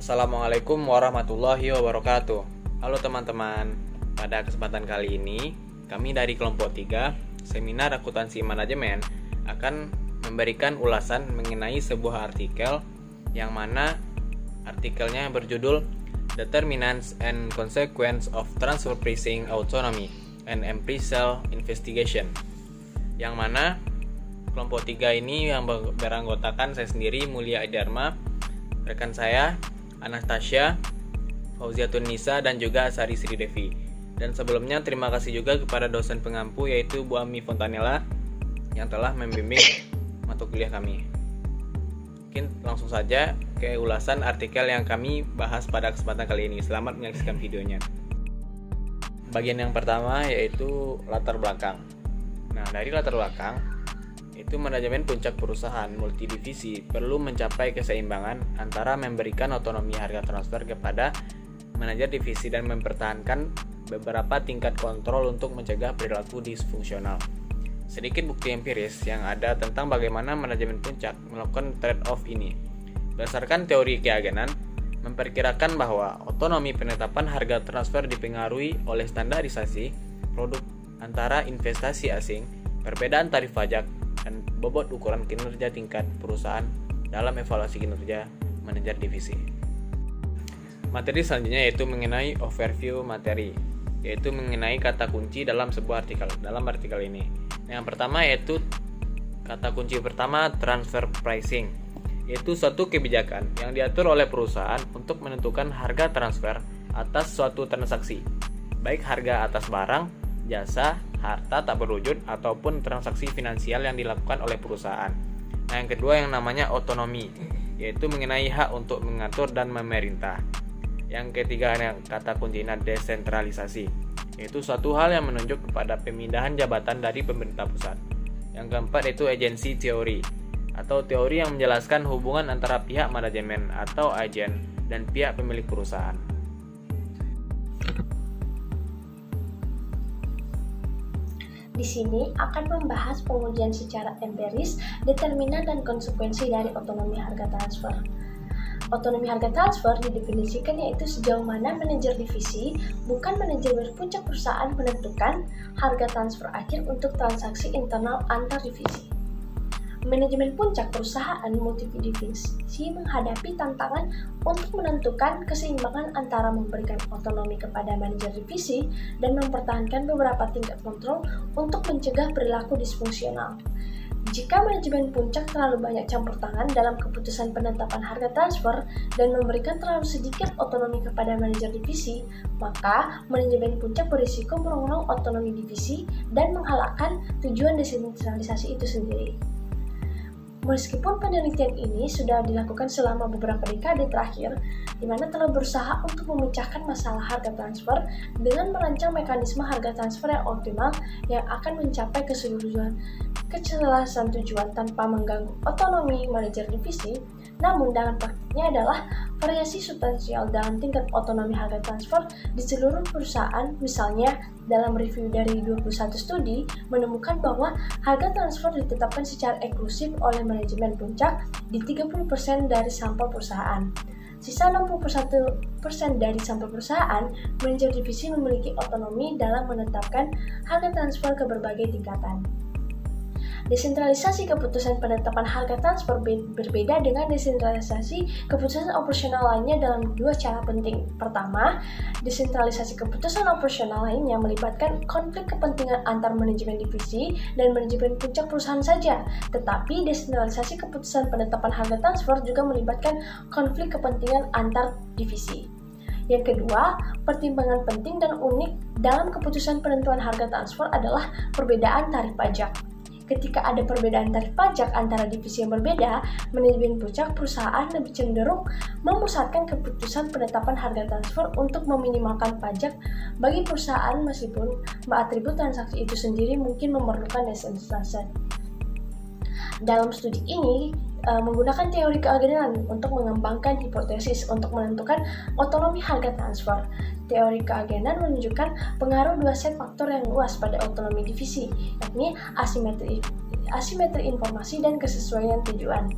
Assalamualaikum warahmatullahi wabarakatuh. Halo teman-teman, pada kesempatan kali ini kami dari kelompok 3 Seminar Akuntansi Manajemen akan memberikan ulasan mengenai sebuah artikel yang mana artikelnya berjudul Determinants and Consequence of Transfer Pricing Autonomy and Appraisal Investigation, yang mana kelompok 3 ini yang beranggotakan saya sendiri, Mulia Dharma, rekan saya Anastasia, Fauziatun Nisa, dan juga Sari Sri Devi. Dan sebelumnya terima kasih juga kepada dosen pengampu yaitu Bu Ami Fontanella yang telah membimbing mata kuliah kami. Mungkin langsung saja ke ulasan artikel yang kami bahas pada kesempatan kali ini. Selamat menyaksikan videonya. Bagian yang pertama yaitu latar belakang. Nah, dari latar belakang itu manajemen puncak perusahaan multidivisi perlu mencapai keseimbangan antara memberikan otonomi harga transfer kepada manajer divisi dan mempertahankan beberapa tingkat kontrol untuk mencegah perilaku disfungsional. Sedikit bukti empiris yang ada tentang bagaimana manajemen puncak melakukan trade-off ini. Berdasarkan teori keagenan, memperkirakan bahwa otonomi penetapan harga transfer dipengaruhi oleh standarisasi produk antara investasi asing, perbedaan tarif pajak, dan bobot ukuran kinerja tingkat perusahaan dalam evaluasi kinerja manajer divisi. Materi selanjutnya yaitu mengenai overview materi, yaitu mengenai kata kunci dalam sebuah artikel. Dalam artikel ini, yang pertama yaitu kata kunci pertama transfer pricing, yaitu suatu kebijakan yang diatur oleh perusahaan untuk menentukan harga transfer atas suatu transaksi, baik harga atas barang, jasa, harta tak berwujud, ataupun transaksi finansial yang dilakukan oleh perusahaan. Nah, yang kedua yang namanya otonomi, yaitu mengenai hak untuk mengatur dan memerintah. Yang ketiga yang kata kuncinya desentralisasi, yaitu suatu hal yang menunjuk kepada pemindahan jabatan dari pemerintah pusat. Yang keempat yaitu agency teori, atau teori yang menjelaskan hubungan antara pihak manajemen atau agen dan pihak pemilik perusahaan. Di sini akan membahas pengujian secara empiris, determinan dan konsekuensi dari otonomi harga transfer. Otonomi harga transfer didefinisikan yaitu sejauh mana manajer divisi, bukan manajemen puncak perusahaan, menentukan harga transfer akhir untuk transaksi internal antar divisi. Manajemen puncak perusahaan multidivisi menghadapi tantangan untuk menentukan keseimbangan antara memberikan otonomi kepada manajer divisi dan mempertahankan beberapa tingkat kontrol untuk mencegah perilaku disfungsional. Jika manajemen puncak terlalu banyak campur tangan dalam keputusan penetapan harga transfer dan memberikan terlalu sedikit otonomi kepada manajer divisi, maka manajemen puncak berisiko merongrong otonomi divisi dan menghalalkan tujuan desentralisasi itu sendiri. Meskipun penelitian ini sudah dilakukan selama beberapa dekade terakhir, di mana telah berusaha untuk memecahkan masalah harga transfer dengan merancang mekanisme harga transfer yang optimal yang akan mencapai kejelasan tujuan tanpa mengganggu otonomi manajer divisi, namun dalam praktiknya adalah variasi substansial dalam tingkat otonomi harga transfer di seluruh perusahaan. Misalnya, dalam review dari 21 studi menemukan bahwa harga transfer ditetapkan secara eksklusif oleh manajemen puncak di 30% dari sampel perusahaan. Sisa 61% dari sampel perusahaan, manajer divisi memiliki otonomi dalam menetapkan harga transfer ke berbagai tingkatan. Desentralisasi keputusan penetapan harga transfer berbeda dengan desentralisasi keputusan operasional lainnya dalam dua cara penting. Pertama, desentralisasi keputusan operasional lainnya melibatkan konflik kepentingan antar manajemen divisi dan manajemen puncak perusahaan saja, tetapi desentralisasi keputusan penetapan harga transfer juga melibatkan konflik kepentingan antar divisi. Yang kedua, pertimbangan penting dan unik dalam keputusan penentuan harga transfer adalah perbedaan tarif pajak. Ketika ada perbedaan tarif pajak antara divisi yang berbeda, manajemen puncak perusahaan lebih cenderung memusatkan keputusan penetapan harga transfer untuk meminimalkan pajak bagi perusahaan meskipun atribut transaksi itu sendiri mungkin memerlukan desentralisasi. Dalam studi ini, menggunakan teori keagenan untuk mengembangkan hipotesis untuk menentukan otonomi harga transfer. Teori keagenan menunjukkan pengaruh dua set faktor yang luas pada otonomi divisi, yakni asimetri informasi dan kesesuaian tujuan.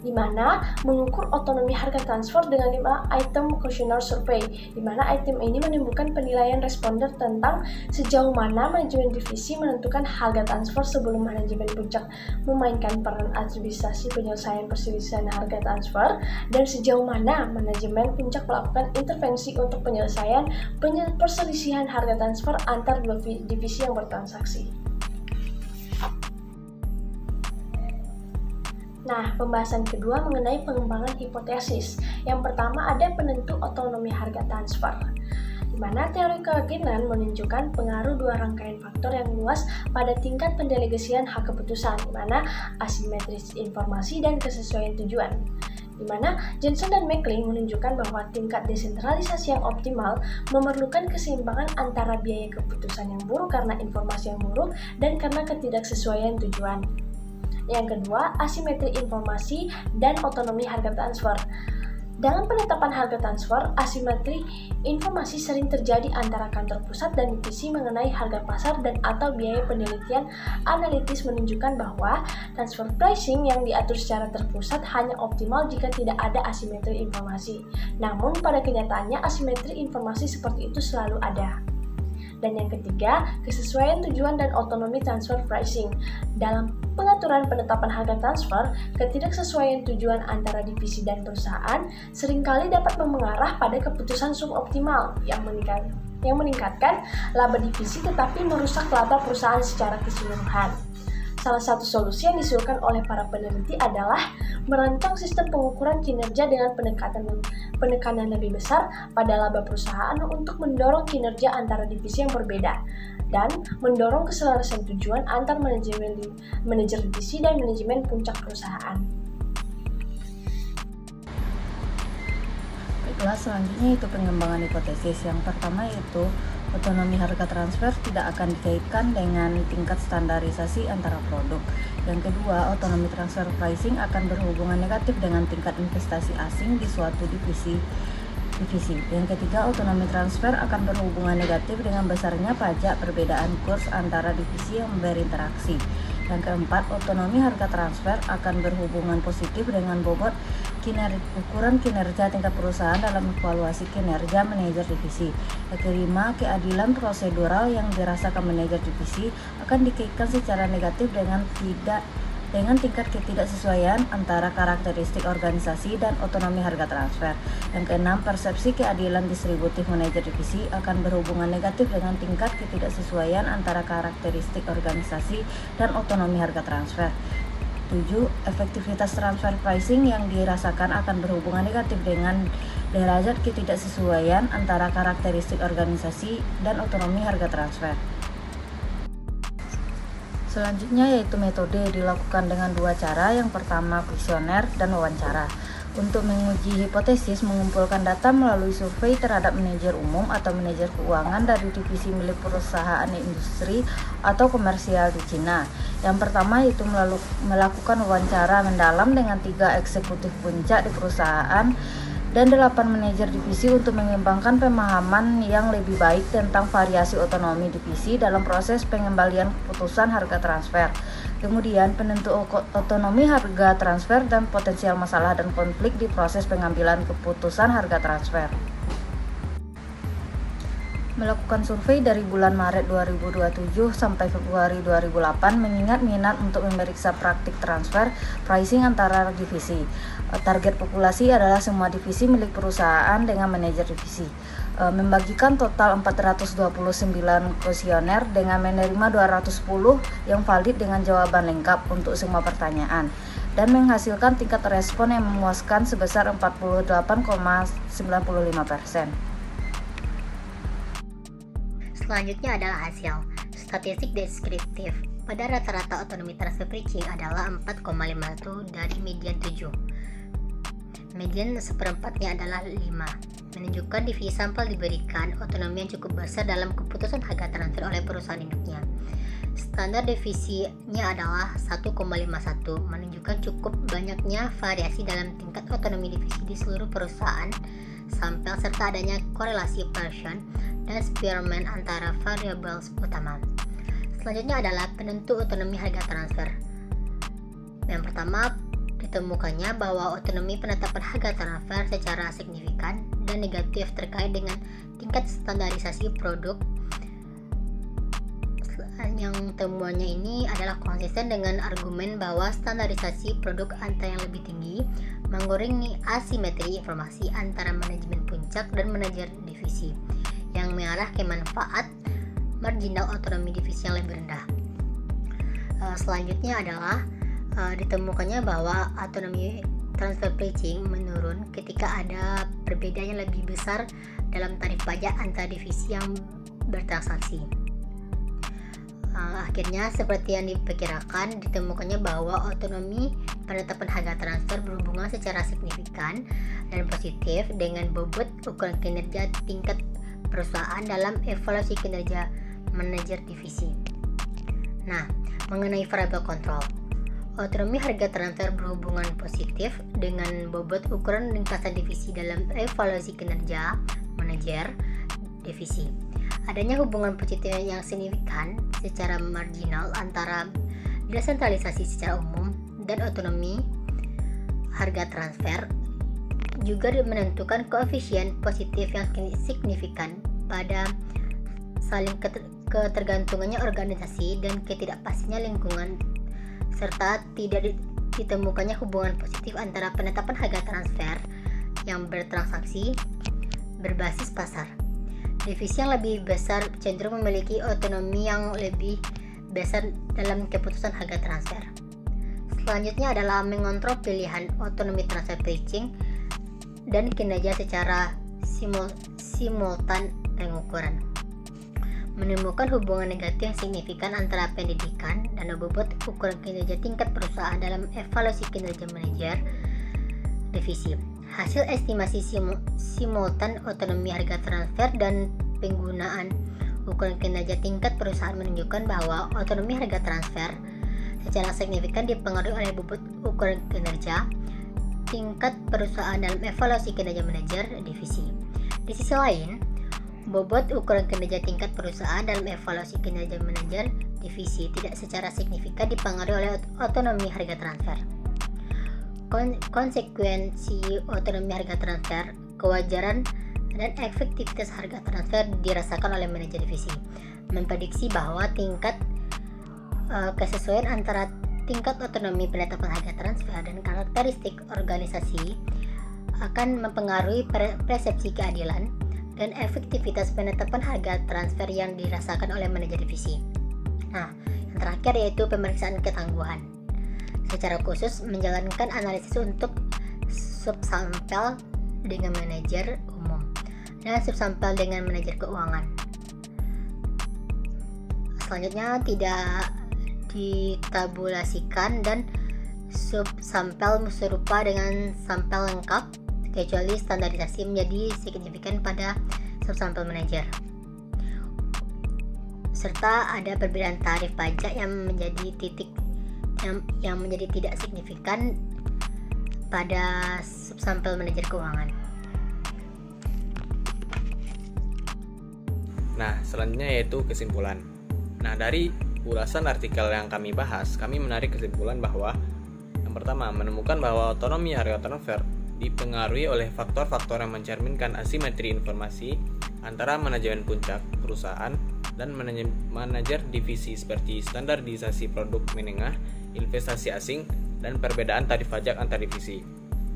di mana mengukur otonomi harga transfer dengan 5 item questionnaire survey, di mana item ini menimbulkan penilaian responder tentang sejauh mana manajemen divisi menentukan harga transfer sebelum manajemen puncak memainkan peran administrasi penyelesaian perselisihan harga transfer, dan sejauh mana manajemen puncak melakukan intervensi untuk penyelesaian perselisihan harga transfer antar dua divisi yang bertransaksi. Nah, pembahasan kedua mengenai pengembangan hipotesis. Yang pertama ada penentu otonomi harga transfer, di mana teori keyakinan menunjukkan pengaruh dua rangkaian faktor yang luas pada tingkat pendelegasian hak keputusan, di mana asimetris informasi dan kesesuaian tujuan. Di mana Johnson dan McLean menunjukkan bahwa tingkat desentralisasi yang optimal memerlukan keseimbangan antara biaya keputusan yang buruk karena informasi yang buruk dan karena ketidaksesuaian tujuan. Yang kedua, asimetri informasi dan otonomi harga transfer. Dalam penetapan harga transfer, asimetri informasi sering terjadi antara kantor pusat dan divisi mengenai harga pasar dan atau biaya penelitian analitis menunjukkan bahwa transfer pricing yang diatur secara terpusat hanya optimal jika tidak ada asimetri informasi. Namun pada kenyataannya asimetri informasi seperti itu selalu ada. Dan yang ketiga, kesesuaian tujuan dan otonomi transfer pricing. Dalam pengaturan penetapan harga transfer, ketidaksesuaian tujuan antara divisi dan perusahaan seringkali dapat mengarah pada keputusan suboptimal yang meningkatkan laba divisi tetapi merusak laba perusahaan secara keseluruhan. Salah satu solusi yang disuruhkan oleh para peneliti adalah merancang sistem pengukuran kinerja dengan penekanan lebih besar pada laba perusahaan untuk mendorong kinerja antara divisi yang berbeda dan mendorong keselarasan tujuan antar manajer divisi dan manajemen puncak perusahaan. Baiklah, selanjutnya itu pengembangan hipotesis. Yang pertama yaitu otonomi harga transfer tidak akan dikaitkan dengan tingkat standarisasi antara produk. Yang kedua, otonomi transfer pricing akan berhubungan negatif dengan tingkat investasi asing di suatu divisi. Yang ketiga, otonomi transfer akan berhubungan negatif dengan besarnya pajak perbedaan kurs antara divisi yang berinteraksi. Yang keempat, otonomi harga transfer akan berhubungan positif dengan bobot ukuran kinerja tingkat perusahaan dalam evaluasi kinerja manajer divisi. Yang kelima, keadilan prosedural yang dirasakan manajer divisi akan dikaitkan secara negatif dengan tingkat ketidaksesuaian antara karakteristik organisasi dan otonomi harga transfer. Yang keenam, persepsi keadilan distributif manajer divisi akan berhubungan negatif dengan tingkat ketidaksesuaian antara karakteristik organisasi dan otonomi harga transfer. 7. Efektivitas transfer pricing yang dirasakan akan berhubungan negatif dengan derajat ketidaksesuaian antara karakteristik organisasi dan otonomi harga transfer. Selanjutnya yaitu metode dilakukan dengan dua cara. Yang pertama, kuesioner dan wawancara. Untuk menguji hipotesis, mengumpulkan data melalui survei terhadap manajer umum atau manajer keuangan dari divisi milik perusahaan industri atau komersial di Cina. Yang pertama yaitu melakukan wawancara mendalam dengan 3 eksekutif puncak di perusahaan dan 8 manajer divisi untuk mengembangkan pemahaman yang lebih baik tentang variasi otonomi divisi dalam proses pengembalian keputusan harga transfer. Kemudian penentu otonomi harga transfer dan potensial masalah dan konflik di proses pengambilan keputusan harga transfer. Melakukan survei dari bulan Maret 2027 sampai Februari 2008 mengingat minat untuk memeriksa praktik transfer pricing antara divisi. Target populasi adalah semua divisi milik perusahaan dengan manajer divisi. Membagikan total 429 kuesioner dengan menerima 210 yang valid dengan jawaban lengkap untuk semua pertanyaan dan menghasilkan tingkat respon yang memuaskan sebesar 48,95%. Selanjutnya adalah hasil statistik deskriptif. Pada rata-rata otonomi transfer pricing adalah 4,51 dari median 7. Median seperempatnya adalah 5, menunjukkan divisi sampel diberikan otonomi yang cukup besar dalam keputusan harga transfer oleh perusahaan induknya. Standar divisinya adalah 1,51, menunjukkan cukup banyaknya variasi dalam tingkat otonomi divisi di seluruh perusahaan sampel serta adanya korelasi Pearson dan Spearman antara variabel utama. Selanjutnya adalah penentu otonomi harga transfer. Yang pertama, ditemukannya bahwa otonomi penetapan harga transfer secara signifikan dan negatif terkait dengan tingkat standarisasi produk. Yang temuannya ini adalah konsisten dengan argumen bahwa standarisasi produk antara yang lebih tinggi mengurangi asimetri informasi antara manajemen puncak dan manajer divisi yang mengarah ke manfaat marginal otonomi divisi yang lebih rendah. Selanjutnya adalah ditemukannya bahwa otonomi transfer pricing menurun ketika ada perbedaan yang lebih besar dalam tarif pajak antar divisi yang bertransaksi. Akhirnya, seperti yang diperkirakan, ditemukannya bahwa otonomi penetapan harga transfer berhubungan secara signifikan dan positif dengan bobot ukuran kinerja tingkat perusahaan dalam evaluasi kinerja manajer divisi. Nah, mengenai variable control, otonomi harga transfer berhubungan positif dengan bobot ukuran ringkasan divisi dalam evaluasi kinerja manajer divisi. Adanya hubungan positif yang signifikan secara marginal antara desentralisasi secara umum dan otonomi harga transfer juga menentukan koefisien positif yang signifikan pada saling ketergantungannya organisasi dan ketidakpastinya lingkungan, serta tidak ditemukannya hubungan positif antara penetapan harga transfer yang bertransaksi berbasis pasar. Divisi yang lebih besar cenderung memiliki otonomi yang lebih besar dalam keputusan harga transfer. Selanjutnya adalah mengontrol pilihan otonomi transfer pricing dan kinerja secara simultan pengukuran. Menemukan hubungan negatif yang signifikan antara pendidikan dan bobot ukuran kinerja tingkat perusahaan dalam evaluasi kinerja manajer divisi. Hasil estimasi simultan otonomi harga transfer dan penggunaan ukuran kinerja tingkat perusahaan menunjukkan bahwa otonomi harga transfer secara signifikan dipengaruhi oleh bobot ukuran kinerja tingkat perusahaan dalam evaluasi kinerja manajer divisi. Di sisi lain, bobot ukuran kinerja tingkat perusahaan dalam evaluasi kinerja manajer divisi tidak secara signifikan dipengaruhi oleh otonomi harga transfer. Konsekuensi otonomi harga transfer, kewajaran dan efektivitas harga transfer dirasakan oleh manajer divisi. Memprediksi bahwa tingkat kesesuaian antara tingkat otonomi penetapan harga transfer dan karakteristik organisasi akan mempengaruhi persepsi keadilan dan efektivitas penetapan harga transfer yang dirasakan oleh manajer divisi. Nah, yang terakhir yaitu pemeriksaan ketangguhan. Secara khusus menjalankan analisis untuk subsampel dengan manajer umum dan subsampel dengan manajer keuangan. Selanjutnya tidak ditabulasikan dan subsampel serupa dengan sampel lengkap kecuali standarisasi menjadi signifikan pada subsampel manajer. Serta ada perbedaan tarif pajak yang menjadi tidak signifikan pada subsampel manajer keuangan. Nah, selanjutnya yaitu kesimpulan. Nah, dari ulasan artikel yang kami bahas, kami menarik kesimpulan bahwa yang pertama, menemukan bahwa otonomi harga transfer dipengaruhi oleh faktor-faktor yang mencerminkan asimetri informasi antara manajemen puncak perusahaan dan manajer divisi seperti standarisasi produk menengah, investasi asing, dan perbedaan tarif pajak antar divisi.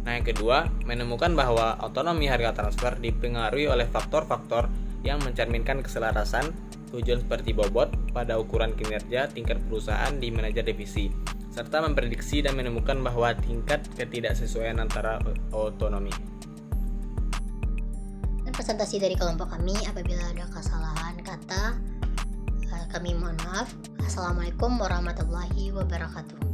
Nah, yang kedua, menemukan bahwa otonomi harga transfer dipengaruhi oleh faktor-faktor yang mencerminkan keselarasan tujuan seperti bobot pada ukuran kinerja tingkat perusahaan di manajer divisi, serta memprediksi dan menemukan bahwa tingkat ketidaksesuaian antara otonomi. Presentasi dari kelompok kami, apabila ada kesalahan kata, kami mohon maaf. Assalamualaikum warahmatullahi wabarakatuh.